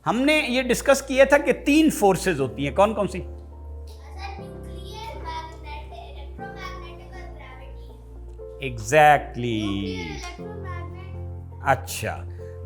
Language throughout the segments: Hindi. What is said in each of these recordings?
हमने ये डिस्कस किया था कि 3 फोर्सेस होती हैं, कौन कौन सी? न्यूक्लियर, मैग्नेटिक, इलेक्ट्रोमैग्नेटिक और ग्रेविटी। एग्जैक्टली। इलेक्ट्रोमैग्नेट। अच्छा,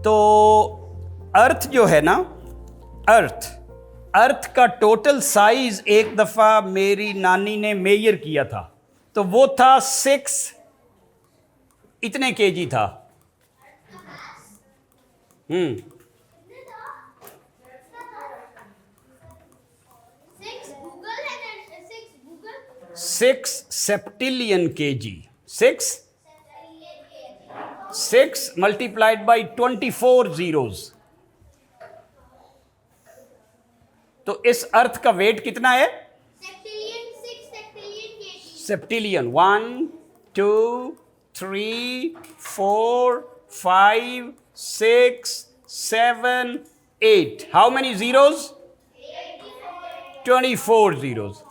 तो अर्थ जो है ना, अर्थ का टोटल साइज एक दफा मेरी नानी ने मेजर किया था, तो वो था 6 इतने केजी था। Google 6 सेप्टिलियन KG. 6 multiplied by 24 zeros. तो इस अर्थ का वेट कितना है? सेप्टिलियन। 1 2 3 4 5 6 7 8। How many zeros? 24 जीरोस।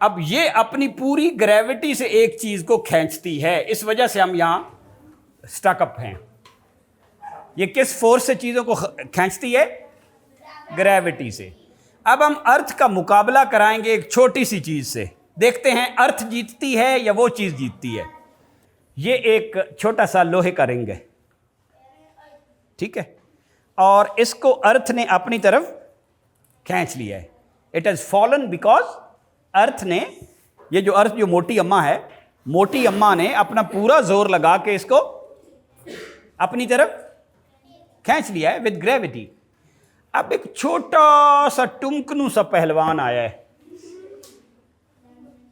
अब ये अपनी पूरी ग्रेविटी से एक चीज को खींचती है, इस वजह से हम यहां स्टकअप हैं। ये किस फोर्स से चीजों को खींचती है? ग्रेविटी से। अब हम अर्थ का मुकाबला कराएंगे एक छोटी सी चीज से, देखते हैं अर्थ जीतती है या वो चीज जीतती है। ये एक छोटा सा लोहे का रिंग है, ठीक है, और इसको अर्थ ने अपनी तरफ खींच लिया है। इट हैज फॉलन बिकॉज अर्थ ने, ये जो अर्थ जो मोटी अम्मा है, मोटी अम्मा ने अपना पूरा जोर लगा के इसको अपनी तरफ खींच लिया है विद ग्रेविटी। अब एक छोटा सा टुमकनू सा पहलवान आया है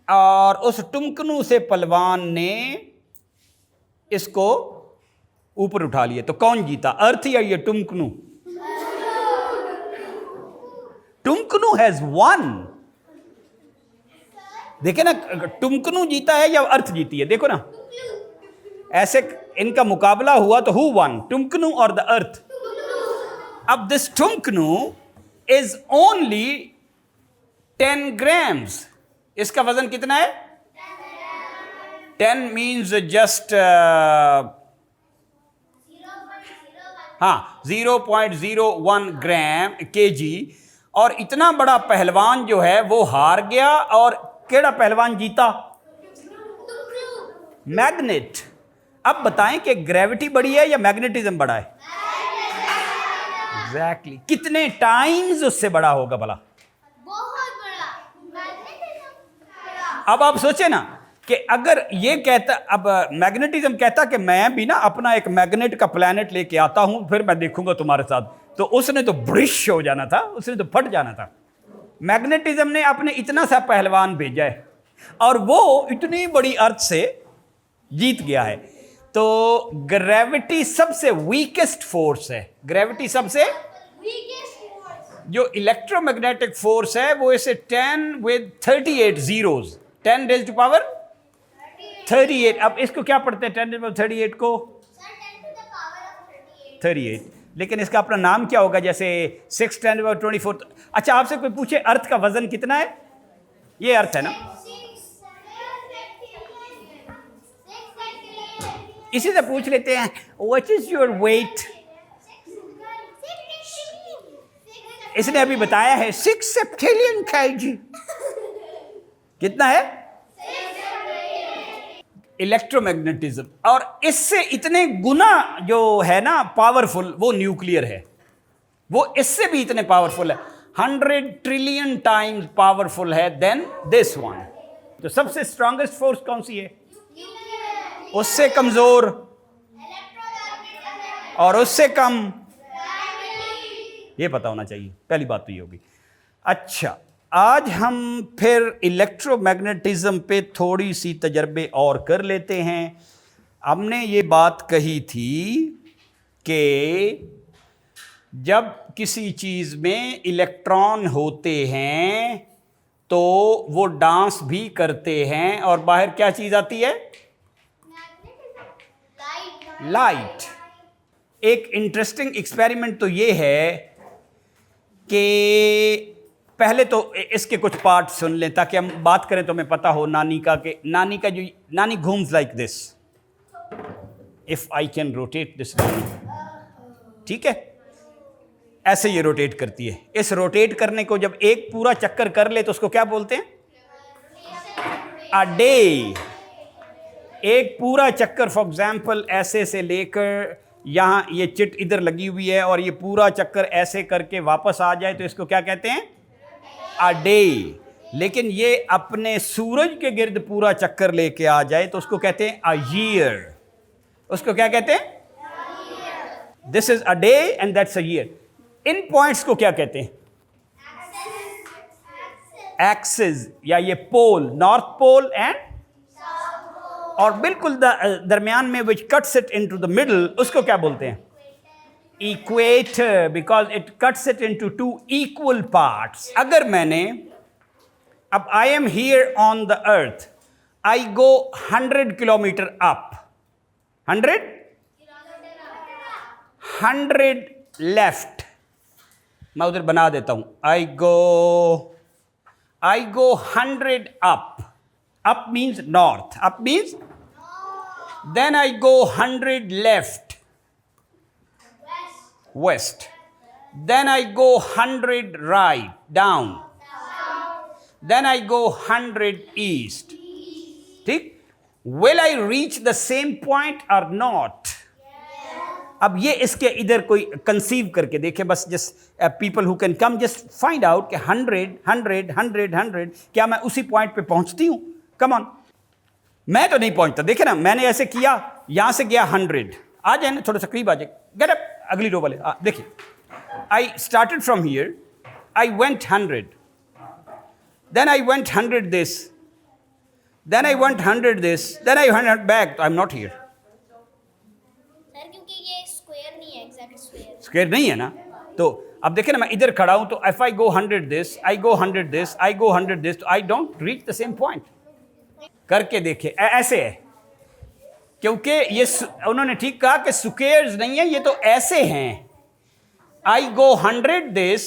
और उस टुमकनू से पहलवान ने इसको ऊपर उठा लिया, तो कौन जीता, अर्थ या ये टुमकनू? टुमकनू हैज वन। देखे ना, टुमकनू जीता है या अर्थ जीती है? देखो ना, ऐसे इनका मुकाबला हुआ तो हु वन, टुमकनू और द अर्थ? अब दिस टुमकनू इज ओनली 10 ग्राम्स। इसका वजन कितना है? 10 मीन्स जस्ट 0.01 ग्राम केजी। और इतना बड़ा पहलवान जो है वो हार गया, और केड़ा पहलवान जीता? मैग्नेट। अब बताएं कि ग्रेविटी बड़ी है या मैग्नेटिज्म बड़ा है? एग्जैक्टली। कितने टाइम्स उससे बड़ा होगा भला? बहुत बड़ा। अब आप सोचे ना कि अगर ये कहता, अब मैग्नेटिज्म कहता कि मैं भी ना अपना एक मैग्नेट का प्लैनेट लेके आता हूं, फिर मैं देखूंगा तुम्हारे साथ, तो उसने तो ब्रिश हो जाना था, उसने तो फट जाना था। मैग्नेटिज्म ने अपने इतना सा पहलवान भेजा है और वो इतनी बड़ी अर्थ से जीत गया है। तो ग्रेविटी सबसे वीकेस्ट फोर्स है। ग्रेविटी सबसे जो इलेक्ट्रोमैग्नेटिक फोर्स है वो इसे 10 with 38 zeros, 10 raised to power 38। अब इसको क्या पढ़ते हैं 10 raised to power 38 को? 38। लेकिन इसका अपना नाम क्या होगा? जैसे 6 10 to the power 24। अच्छा, आपसे कोई पूछे अर्थ का वजन कितना है? ये अर्थ है ना, इसी से पूछ लेते हैं व्हाट इज योर वेट। इसने अभी बताया है 6 सेप्टिलियन केजी। कितना है? इलेक्ट्रोमैग्नेटिज्म। और इससे इतने गुना जो है ना पावरफुल, वो न्यूक्लियर है। वो इससे भी इतने पावरफुल है, 100 ट्रिलियन टाइम्स पावरफुल है देन दिस वन। तो सबसे स्ट्रॉन्गेस्ट फोर्स कौन सी है? उससे कमजोर और उससे कम, ये पता होना चाहिए, पहली बात तो ये होगी। अच्छा, आज हम फिर इलेक्ट्रोमैग्नेटिज्म पे थोड़ी सी तजर्बे और कर लेते हैं। हमने ये बात कही थी कि जब किसी चीज़ में इलेक्ट्रॉन होते हैं तो वो डांस भी करते हैं, और बाहर क्या चीज़ आती है? लाइट। एक इंटरेस्टिंग एक्सपेरिमेंट तो ये है कि पहले तो इसके कुछ पार्ट सुन लें ताकि हम बात करें तो हमें पता हो नानी का, कि नानी का जो नानी घूम्स like this, if I can rotate this नानी, ठीक है। ऐसे ये रोटेट करती है। इस रोटेट करने को जब एक पूरा चक्कर कर ले तो उसको क्या बोलते हैं? A day. एक पूरा चक्कर फॉर एग्जाम्पल ऐसे से लेकर यहाँ ये चिट इधर लगी हुई है और ये पूरा चक्कर ऐसे करके वापस आ जाए तो इसको क्या कहते हैं? A day. लेकिन ये अपने सूरज के गिर्द पूरा चक्कर लेके आ जाए तो उसको कहते हैं अ ईयर। उसको क्या कहते हैं? This is a day and that's a year. In points को क्या कहते हैं? एक्सिस, या ये पोल, नॉर्थ पोल एंड, और बिल्कुल दरमियान में विच cuts it into the middle, उसको क्या बोलते हैं? Equator, because it cuts it into two equal parts. अगर मैंने, अब I am here on the earth, I go 100 kilometre up, 100 left, मैं उधर बना देता हूं, आई go 100 up means north, up means, then I go 100 left, west, then I go 100 right, down, then I go 100 east. ठीक? Will I reach the same point or not? अब ये इसके इधर कोई कंसीव करके देखे, बस just people who can come just find out कि 100 क्या मैं उसी पॉइंट पे पहुंचती हूं? Come on. मैं तो नहीं पहुंचता। देखे ना, मैंने ऐसे किया, यहां से गया 100, आ जाए ना, थोड़ा सा करीब आ जाए, गेट अप, अगली रो वाले देखिए, I started from here, I went 100, then I went 100 this, then I went 100 this, then I 100 back, I am not here. Square नहीं है ना, तो अब देखिए ना, मैं इधर खड़ा हूं तो if I go 100 this, I go 100 this, I go 100 this, तो I don't reach the same point. करके देखिए, ऐसे है, क्योंकि ये उन्होंने ठीक कहा कि स्क्वायर्स नहीं है, ये तो ऐसे हैं। आई go 100 this,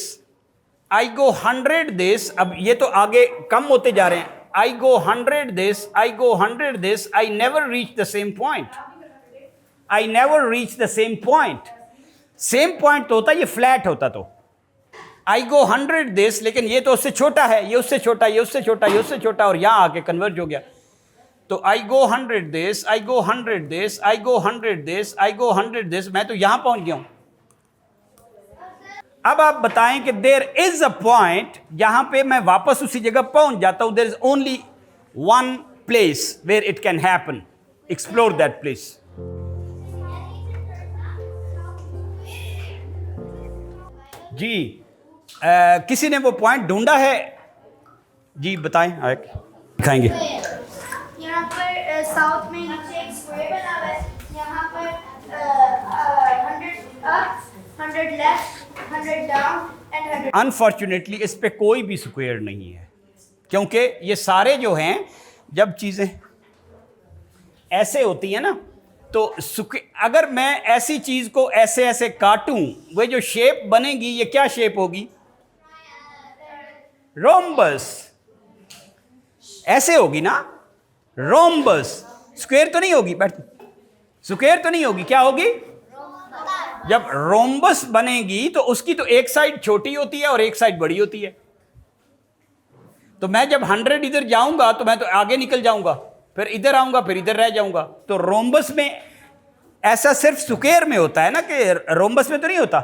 I go 100 this, अब ये तो आगे कम होते जा रहे हैं, आई go 100 this, I go 100 this, I never reach the same point, I never reach the same point. Same point तो होता, ये फ्लैट होता तो आई गो 100 दिस, लेकिन ये तो उससे छोटा है, ये उससे छोटा, ये उससे छोटा, ये उससे छोटा, और यहां आके कन्वर्ज हो गया। तो I go 100 this, I go 100 this, I go 100 this, I go 100 this, मैं तो यहां पहुंच गया हूं। अब आप बताएं कि देयर इज अ पॉइंट जहां पे मैं वापस उसी जगह पहुंच जाता हूं। There is only one place where it can happen, explore that place. जी, किसी ने वो पॉइंट ढूंढा है? जी बताएं, आए दिखाएंगे। यहाँ पर साउथ में नीचे एक स्क्वायर बना हुआ है, यहाँ पर 100 up, 100 left, 100 down and 100। Unfortunately इस पे कोई भी स्क्वायर नहीं है, क्योंकि ये सारे जो हैं, जब चीज़ें ऐसे होती हैं ना, तो अगर मैं ऐसी चीज को ऐसे ऐसे काटूं, वे जो शेप बनेगी, ये क्या शेप होगी? रोम्बस। ऐसे होगी ना, रोम्बस। स्क्वायर तो नहीं होगी, बैठ, स्क्वायर तो नहीं होगी, क्या होगी? जब रोम्बस बनेगी तो उसकी तो एक साइड छोटी होती है और एक साइड बड़ी होती है। तो मैं जब 100 इधर जाऊंगा तो मैं तो आगे निकल जाऊंगा, फिर इधर आऊंगा, फिर इधर रह जाऊंगा। तो रोम्बस में ऐसा सिर्फ स्क्वायर में होता है ना, कि रोम्बस में तो नहीं होता।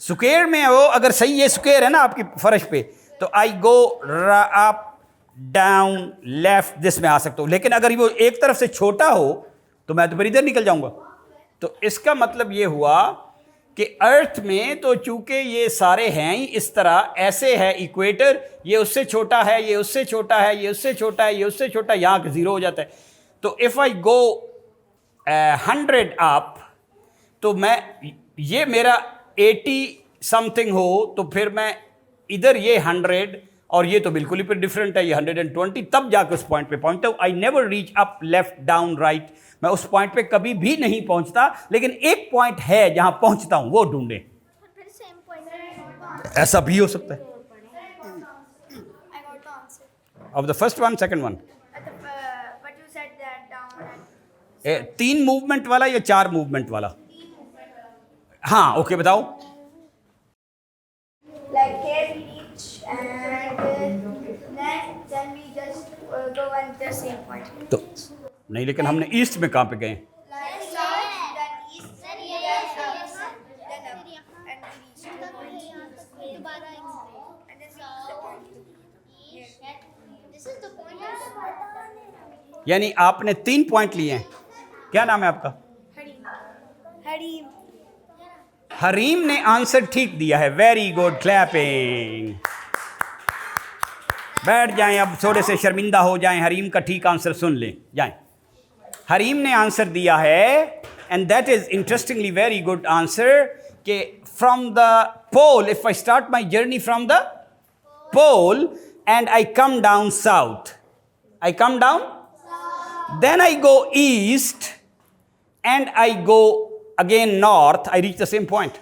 स्क्वायर में वो अगर सही ये स्क्वायर है ना आपकी फर्श पे, तो I go up down left this में आ सकता हूं। लेकिन अगर वो एक तरफ से छोटा हो तो मैं तो फिर इधर निकल जाऊंगा। तो इसका मतलब ये हुआ कि अर्थ में तो चूंकि ये सारे हैं ही इस तरह, ऐसे है इक्वेटर, ये उससे छोटा है, ये उससे छोटा है, ये उससे छोटा है, ये उससे छोटा, यहाँ का जीरो हो जाता है। तो इफ आई गो 100 अप, तो मैं ये मेरा 80 समथिंग हो, तो फिर मैं इधर ये 100 और ये तो बिल्कुल ही फिर डिफरेंट है, ये 120, तब जाकर उस पॉइंट पे पहुंचता हूं। I never reach up left down right, मैं उस पॉइंट पे कभी भी नहीं पहुंचता। लेकिन एक पॉइंट है जहां पहुंचता हूं, वो ढूंढे। ऐसा भी हो सकता है। Of the first one, second one, 3 movement वाला या 4 मूवमेंट वाला? हाँ, ओके, बताओ। तो नहीं, लेकिन हमने ईस्ट में कहाँ पे गए? यानी आपने 3 पॉइंट लिए हैं। क्या नाम है आपका? हरीम ने आंसर ठीक दिया है। Very good, clapping. बैठ जाएं, अब थोड़े से शर्मिंदा हो जाएं, हरीम का ठीक आंसर सुन लें जाएं। हरीम ने आंसर दिया है and that is interestingly very good answer कि from the pole, if I start my journey from the pole and I come down south, I come down, then I go east and I go again north, I reach the same point.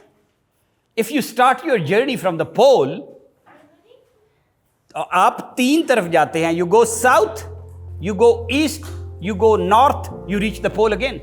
If you start your journey from the pole, आप 3 तरफ जाते हैं, you go south, you go east, you go north, you reach the pole again.